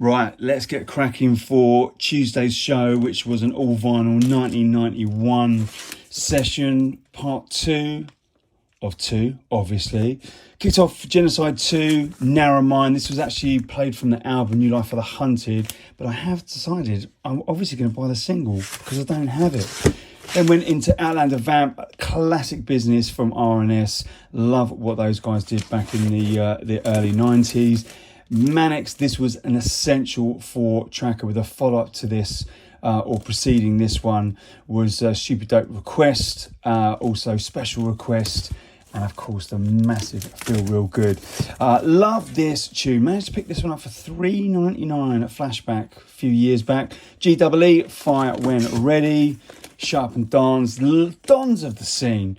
Right, let's get cracking for Tuesday's show, which was an all vinyl 1991 session, part 2 of 2, obviously. Kicked off Genocide 2, Narrow Mind. This was actually played from the album New Life for the Hunted, but I have decided I'm obviously going to buy the single because I don't have it. Then went into Outlander Vamp, classic business from RNS. Love what those guys did back in the early 90s. Manix, this was an essential for Tracker with a follow-up to this, or preceding this one, was Stupid Dope Request, also Special Request, and of course the massive Feel Real Good. Love this tune. Managed to pick this one up for $3.99 at Flashback a few years back. GEE, Fire When Ready, Shut Up and Dance, dons of the scene.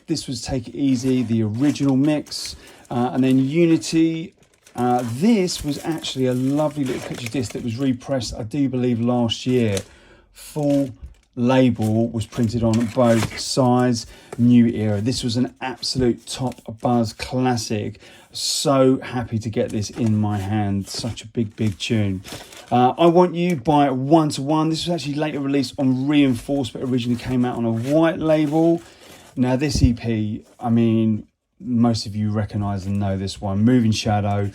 This was Take It Easy, the original mix, and then Unity. This was actually a lovely little picture disc that was repressed, I do believe, last year. Full label was printed on both sides. New Era. This was an absolute top buzz classic. So happy to get this in my hand. Such a big tune. I Want You by 1 to 1. This was actually later released on Reinforced, but originally came out on a white label. Now this EP, I mean, most of you recognise and know this one. Moving Shadow,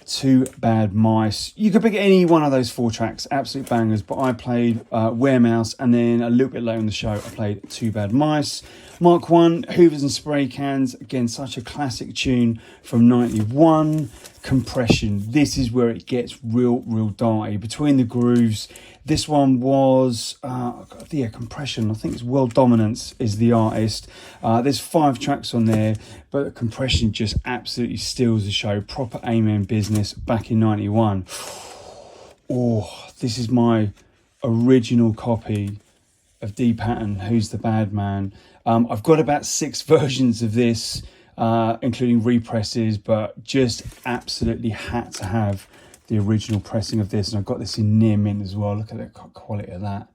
Two Bad Mice. You could pick any one of those 4 tracks, absolute bangers, but I played Weremouse, and then a little bit later in the show I played Two Bad Mice. Mark 1, Hoovers and Spray Cans, again such a classic tune from 91. Compression, this is where it gets real dirty. Between the Grooves, this one was Compression, I think it's World Dominance is the artist. There's 5 tracks on there, but Compression just absolutely steals the show. Proper Amen business back in 91. Oh, this is my original copy of D Patton, Who's the Bad Man. I've got about 6 versions of this, including represses, but just absolutely had to have the original pressing of this. And I've got this in near mint as well. Look at the quality of that.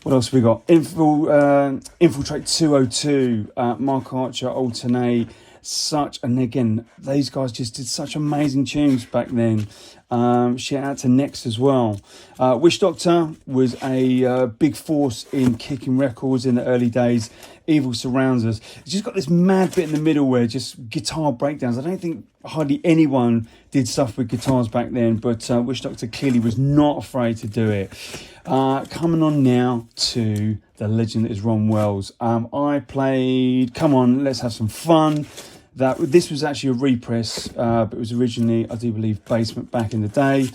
What else have we got? Infiltrate 202, Mark Archer, Alternate. And again, these guys just did such amazing tunes back then. Shout out to Next as well. Wish Doctor was a big force in kicking records in the early days. Evil Surrounds Us. It's just got this mad bit in the middle where just guitar breakdowns. I don't think hardly anyone did stuff with guitars back then, but Wish Doctor clearly was not afraid to do it. Coming on now to the legend that is Ron Wells. I played Come On, Let's Have Some Fun. This was actually a repress, but it was originally, I do believe, Basement back in the day.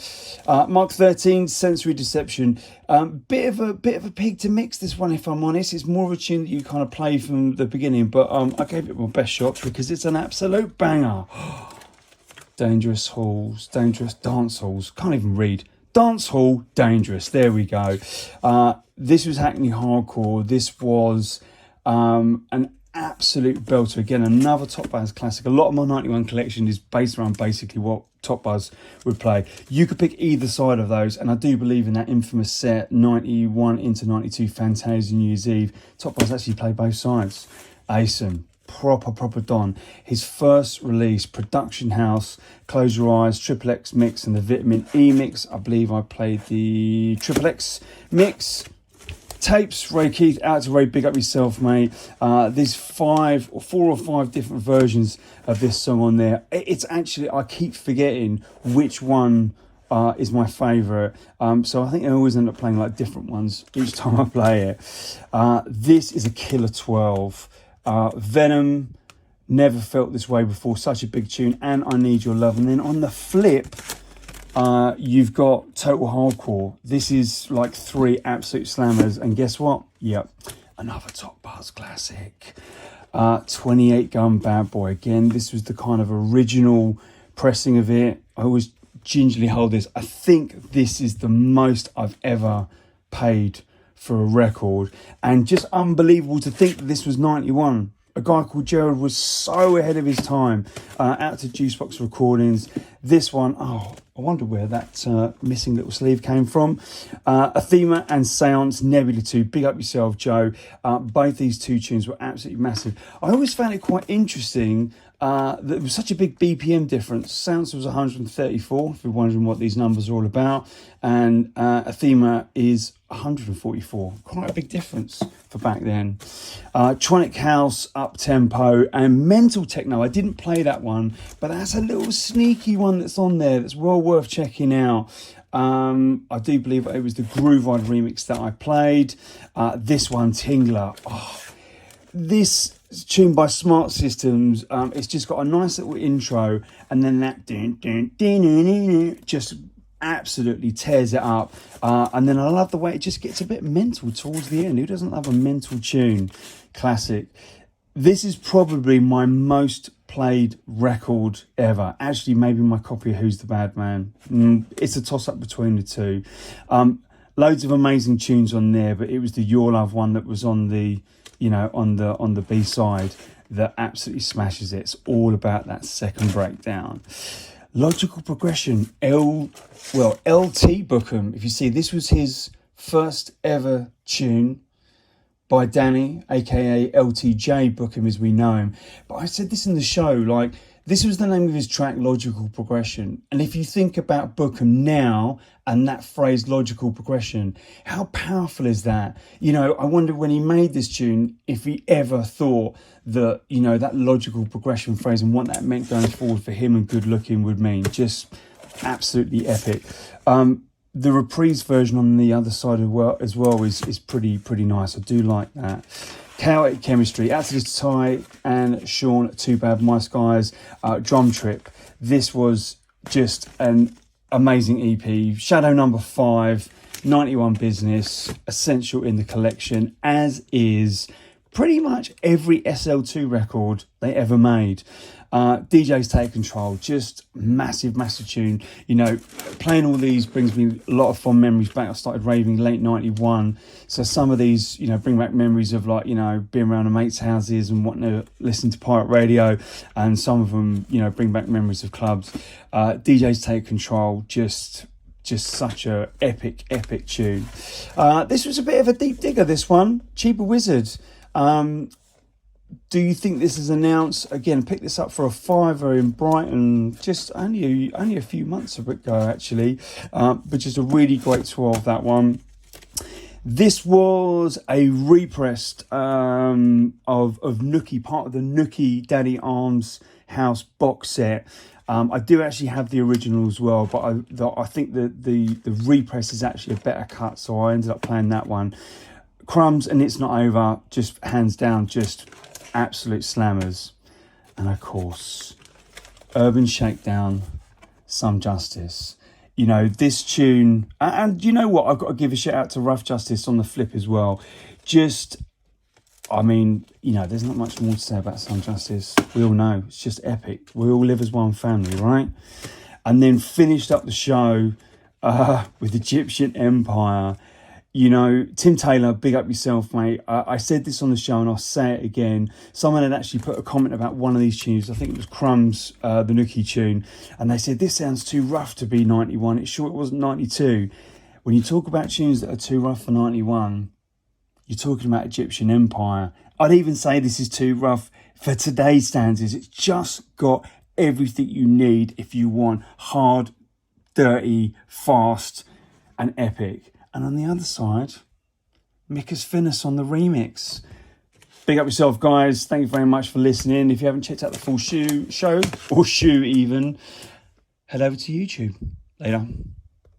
Mark 13, Sensory Deception. Bit of a pig to mix this one, if I'm honest. It's more of a tune that you kind of play from the beginning, but I gave it my best shot because it's an absolute banger. Dangerous Halls, Dangerous Dance Halls. Can't even read. Dance Hall Dangerous. There we go. This was Hackney Hardcore. This was an absolute belter. Again, another Top Buzz classic. A lot of my 91 collection is based around basically what Top Buzz would play. You could pick either side of those, and I do believe in that infamous set 91 into 92 Fantasia New Year's Eve. Top Buzz actually played both sides. Asen, proper Don. His first release, Production House, Close Your Eyes, Triple X mix, and the Vitamin E mix. I believe I played the Triple X mix. Tapes, Ray Keith, out to Ray, big up yourself, mate. There's 4 or 5 different versions of this song on there. It's actually, I keep forgetting which one is my favourite. So I think I always end up playing like different ones each time I play it. This is a killer 12. Venom, Never Felt This Way Before, such a big tune, and I Need Your Love. And then on the flip, you've got Total Hardcore. This is like 3 absolute slammers, and guess what? Yep, another Top Buzz classic. 28 Gun Bad Boy. Again, this was the kind of original pressing of it. I always gingerly hold this. I think this is the most I've ever paid for a record, and just unbelievable to think that this was 91. A guy called Gerald was so ahead of his time. Out to Juicebox Recordings. This one, I wonder where that missing little sleeve came from. Athema and Seance, Nebula 2. Big up yourself, Joe. Both these 2 tunes were absolutely massive. I always found it quite interesting there was such a big BPM difference. Sounds was 134, if you're wondering what these numbers are all about. And Athema is 144. Quite a big difference for back then. Tronic House, Up Tempo, and Mental Techno. I didn't play that one, but that's a little sneaky one that's on there that's well worth checking out. I do believe it was the Groove Ride remix that I played. This one, Tingler. Oh, this tune by Smart Systems. It's just got a nice little intro, and then that just absolutely tears it up. And then I love the way it just gets a bit mental towards the end. Who doesn't love a mental tune? Classic. This is probably my most played record ever. Actually, maybe my copy of Who's the Bad Man. It's a toss-up between the two. Loads of amazing tunes on there, but it was the Your Love one that was on the, on the B-side that absolutely smashes it. It's all about that second breakdown. Logical Progression, LT Bookham. If you see, this was his first ever tune by Danny, aka LTJ Bookham as we know him. But I said this in the show, like, this was the name of his track, Logical Progression. And if you think about Bookham now and that phrase, logical progression, how powerful is that? I wonder when he made this tune, if he ever thought that, that logical progression phrase and what that meant going forward for him and Good Looking would mean. Just absolutely epic. The reprise version on the other side as well is pretty nice. I do like that. Chaotic Chemistry, out to this Ty and Sean, Too Bad My Skies, Drum Trip. This was just an amazing EP. Shadow number 5, 91 Business, essential in the collection, as is pretty much every SL2 record they ever made. DJs Take Control, just massive tune. Playing all these brings me a lot of fond memories back. I started raving late 91, so some of these bring back memories of being around the mates' houses and wanting to listen to pirate radio, and some of them bring back memories of clubs. DJs Take Control, just such a epic tune. This was a bit of a deep digger, this one. Cheaper Wizard. Do you think this is announced? Again, pick this up for a £5 in Brighton, just only a few months ago, actually. But just a really great 12, that one. This was a repressed of Nookie, part of the Nookie Daddy Arms House box set. I do actually have the original as well, but I think the repress is actually a better cut, so I ended up playing that one. Crumbs and It's Not Over, just hands down, just absolute slammers. And of course, Urban Shakedown, Some Justice. This tune, and you know what, I've got to give a shout out to Rough Justice on the flip as well. There's not much more to say about Some Justice. We all know, it's just epic. We all live as one family, right? And then finished up the show with Egyptian Empire. Tim Taylor, big up yourself, mate. I said this on the show and I'll say it again. Someone had actually put a comment about one of these tunes. I think it was Crumbs, the Nookie tune. And they said, this sounds too rough to be 91. It's sure it wasn't 92. When you talk about tunes that are too rough for 91, you're talking about Egyptian Empire. I'd even say this is too rough for today's standards. It's just got everything you need if you want hard, dirty, fast, and epic. And on the other side, Mikas Finis on the remix. Big up yourself, guys. Thank you very much for listening. If you haven't checked out the full show, or shoe even, head over to YouTube. Later.